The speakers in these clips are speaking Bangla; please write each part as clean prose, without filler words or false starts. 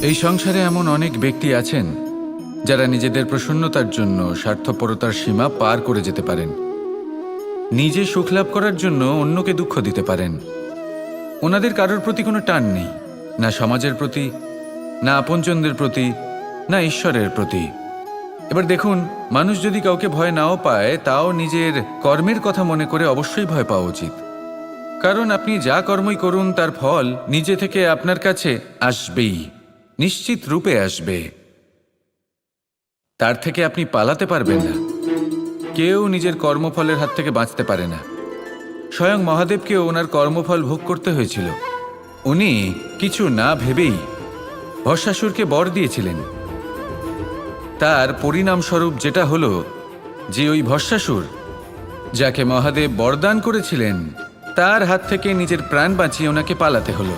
এই সংসারে এমন অনেক ব্যক্তি আছেন যারা নিজেদের প্রসন্নতার জন্য স্বার্থপরতার সীমা পার করে যেতে পারেন। নিজে সুখ লাভ করার জন্য অন্যকে দুঃখ দিতে পারেন। ওনাদের কারোর প্রতি কোনো টান নেই, না সমাজের প্রতি, না আপনজনদের প্রতি, না ঈশ্বরের প্রতি। এবার দেখুন, মানুষ যদি কাউকে ভয় নাও পায়, তাও নিজের কর্মের কথা মনে করে অবশ্যই ভয় পাওয়া উচিত। কারণ আপনি যা কর্মই করুন তার ফল নিজে থেকে আপনার কাছে আসবেই, নিশ্চিত রূপে আসবে। তার থেকে আপনি পালাতে পারবেন না। কেউ নিজের কর্মফলের হাত থেকে বাঁচতে পারে না। স্বয়ং মহাদেবকেও ওনার কর্মফল ভোগ করতে হয়েছিল। উনি কিছু না ভেবেই ভস্মাসুরকে বর দিয়েছিলেন। তার পরিণামস্বরূপ যেটা হলো যে ওই ভস্মাসুর, যাকে মহাদেব বরদান করেছিলেন, তার হাত থেকে নিজের প্রাণ বাঁচিয়ে ওনাকে পালাতে হলো।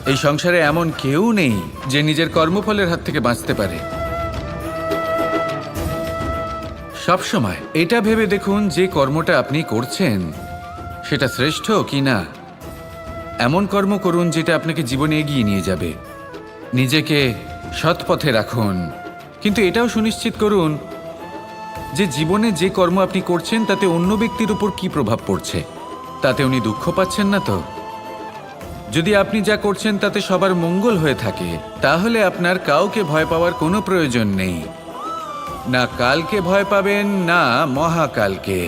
এই সংসারে এমন কেউ নেই যে নিজের কর্মফলের হাত থেকে বাঁচতে পারে। সবসময় এটা ভেবে দেখুন যে কর্মটা আপনি করছেন সেটা শ্রেষ্ঠ কি না। এমন কর্ম করুন যেটা আপনাকে জীবনে এগিয়ে নিয়ে যাবে। নিজেকে সৎ পথে রাখুন, কিন্তু এটাও সুনিশ্চিত করুন যে জীবনে যে কর্ম আপনি করছেন তাতে অন্য ব্যক্তির উপর কি প্রভাব পড়ছে, তাতে উনি দুঃখ পাচ্ছেন না তো। যদি আপনি যা করছেন তাতে সবার মঙ্গল হয়ে থাকে, তাহলে আপনার কাউকে ভয় পাওয়ার কোনো প্রয়োজন নেই। না কালকে ভয় পাবেন, না মহাকালকে।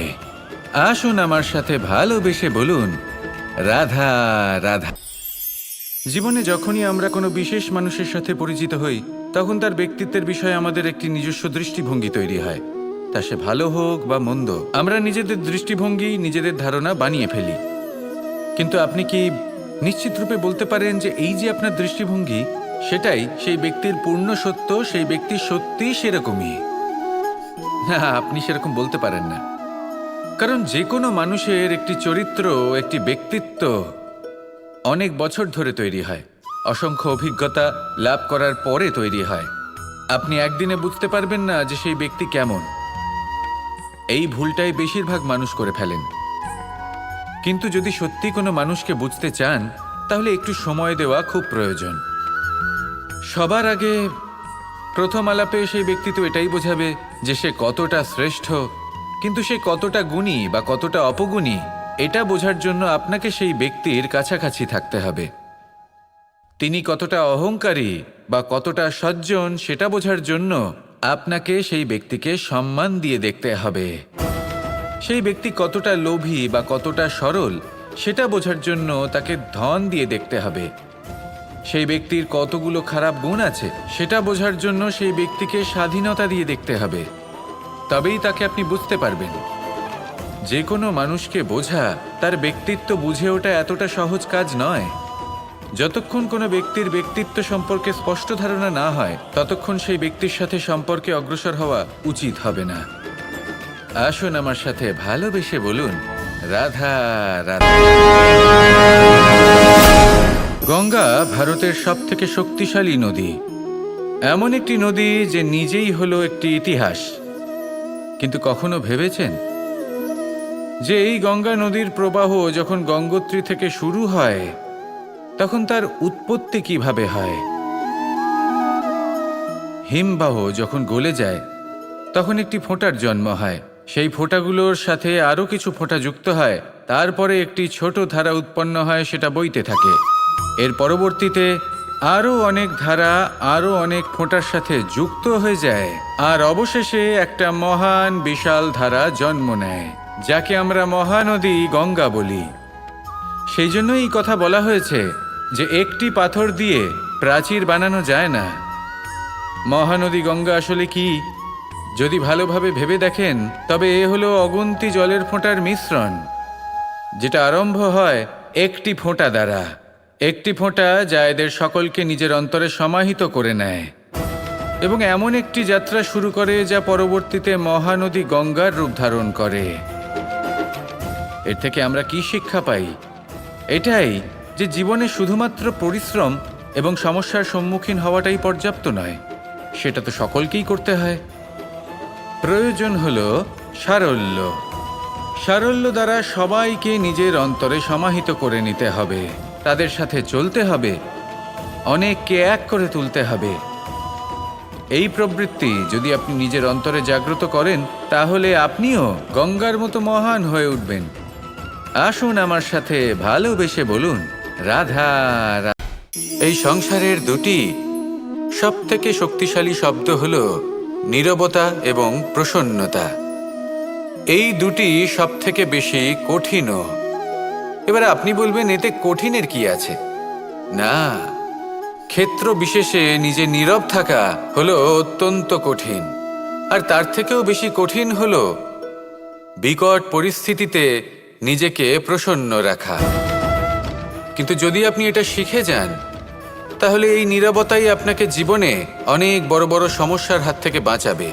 আসুন আমার সাথে ভালোবেসে বলুন, রাধা রাধা। জীবনে যখনই আমরা কোনো বিশেষ মানুষের সাথে পরিচিত হই, তখন তার ব্যক্তিত্বের বিষয়ে আমাদের একটি নিজস্ব দৃষ্টিভঙ্গি তৈরি হয়। তা সে ভালো হোক বা মন্দ, আমরা নিজেদের দৃষ্টিভঙ্গি, নিজেদের ধারণা বানিয়ে ফেলি। কিন্তু আপনি কি নিশ্চিত রূপে বলতে পারেন যে এই যে আপনার দৃষ্টিভঙ্গি, সেটাই সেই ব্যক্তির পূর্ণ সত্য, সেই ব্যক্তি সত্যি সেরকমই? না, আপনি সেরকম বলতে পারেন না। কারণ যে কোনো মানুষের একটি চরিত্র, একটি ব্যক্তিত্ব অনেক বছর ধরে তৈরি হয়, অসংখ্য অভিজ্ঞতা লাভ করার পরে তৈরি হয়। আপনি একদিনে বুঝতে পারবেন না যে সেই ব্যক্তি কেমন। এই ভুলটাই বেশিরভাগ মানুষ করে ফেলেন। কিন্তু যদি সত্যি কোনো মানুষকে বুঝতে চান, তাহলে একটু সময় দেওয়া খুব প্রয়োজন। সবার আগে প্রথম আলাপে সেই ব্যক্তি তো এটাই বোঝাবে যে সে কতটা শ্রেষ্ঠ, কিন্তু সে কতটা গুণী বা কতটা অপগুণী, এটা বোঝার জন্য আপনাকে সেই ব্যক্তির কাছাকাছি থাকতে হবে। তিনি কতটা অহংকারী বা কতটা সজ্জন, সেটা বোঝার জন্য আপনাকে সেই ব্যক্তিকে সম্মান দিয়ে দেখতে হবে। সেই ব্যক্তি কতটা লোভী বা কতটা সরল, সেটা বোঝার জন্য তাকে ধন দিয়ে দেখতে হবে। সেই ব্যক্তির কতগুলো খারাপ গুণ আছে, সেটা বোঝার জন্য সেই ব্যক্তিকে স্বাধীনতা দিয়ে দেখতে হবে। তবেই তাকে আপনি বুঝতে পারবেন। যে কোনো মানুষকে বোঝা, তার ব্যক্তিত্ব বুঝে ওঠা এতটা সহজ কাজ নয়। যতক্ষণ কোনো ব্যক্তির ব্যক্তিত্ব সম্পর্কে স্পষ্ট ধারণা না হয়, ততক্ষণ সেই ব্যক্তির সাথে সম্পর্কে অগ্রসর হওয়া উচিত হবে না। আসুন আমার সাথে ভালোবেসে বলুন, রাধা রাধা। গঙ্গা ভারতের সবথেকে শক্তিশালী নদী। এমন একটি নদী যে নিজেই হলো একটি ইতিহাস। কিন্তু কখনো ভেবেছেন যে এই গঙ্গা নদীর প্রবাহ যখন গঙ্গোত্রী থেকে শুরু হয়, তখন তার উৎপত্তি কিভাবে হয়? হিমবাহ যখন গলে যায়, তখন একটি ফোঁটার জন্ম হয়। সেই ফোঁটাগুলোর সাথে আরও কিছু ফোঁটা যুক্ত হয়, তারপরে একটি ছোট ধারা উৎপন্ন হয়, সেটা বইতে থাকে। এর পরবর্তীতে আরও অনেক ধারা আরও অনেক ফোঁটার সাথে যুক্ত হয়ে যায়, আর অবশেষে একটা মহান বিশাল ধারা জন্ম নেয়, যাকে আমরা মহানদী গঙ্গা বলি। সেই জন্য এই কথা বলা হয়েছে যে একটি পাথর দিয়ে প্রাচীর বানানো যায় না। মহানদী গঙ্গা আসলে কি, যদি ভালোভাবে ভেবে দেখেন, তবে এ হলো অগুন্তি জলের ফোঁটার মিশ্রণ, যেটা আরম্ভ হয় একটি ফোঁটা দ্বারা। একটি ফোঁটা যা এদের সকলকে নিজের অন্তরে সমাহিত করে নেয় এবং এমন একটি যাত্রা শুরু করে যা পরবর্তীতে মহানদী গঙ্গার রূপ ধারণ করে। এর থেকে আমরা কি শিক্ষা পাই? এটাই যে জীবনে শুধুমাত্র পরিশ্রম এবং সমস্যার সম্মুখীন হওয়াটাই পর্যাপ্ত নয়, সেটা তো সকলকেই করতে হয়। প্রয়োজন হলো সারল্য। সারল্য দ্বারা সবাইকে নিজের অন্তরে সমাহিত করে নিতে হবে, তাদের সাথে চলতে হবে অনেককে এক করে তুলতে হবে। এই প্রবৃত্তি যদি আপনি নিজের অন্তরে জাগ্রত করেন, তাহলে আপনিও গঙ্গার মতো মহান হয়ে উঠবেন। আসুন আমার সাথে ভালোবেসে বলুন, রাধা রাধা। এই সংসারের দুটি সবথেকে শক্তিশালী শব্দ হল নীরবতা এবং প্রসন্নতা। এই দুটি সবথেকে বেশি কঠিনও। এবার আপনি বলবেন, এতে কঠিনের কি আছে? না, ক্ষেত্র বিশেষে নিজে নীরব থাকা হলো অত্যন্ত কঠিন। আর তার থেকেও বেশি কঠিন হলো বিকট পরিস্থিতিতে নিজেকে প্রসন্ন রাখা। কিন্তু যদি আপনি এটা শিখে যান, তাহলে এই নীরবতাই আপনাকে জীবনে অনেক বড় বড় সমস্যার হাত থেকে বাঁচাবে।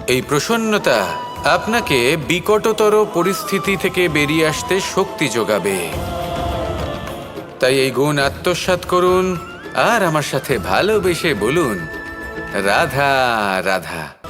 এই প্রসন্নতা আপনাকে বিকটতর পরিস্থিতি থেকে বেরিয়ে আসতে শক্তি যোগাবে। তাই এই গুণ আত্মসাৎ করুন আর আমার সাথে ভালোবেসে বলুন, রাধা রাধা।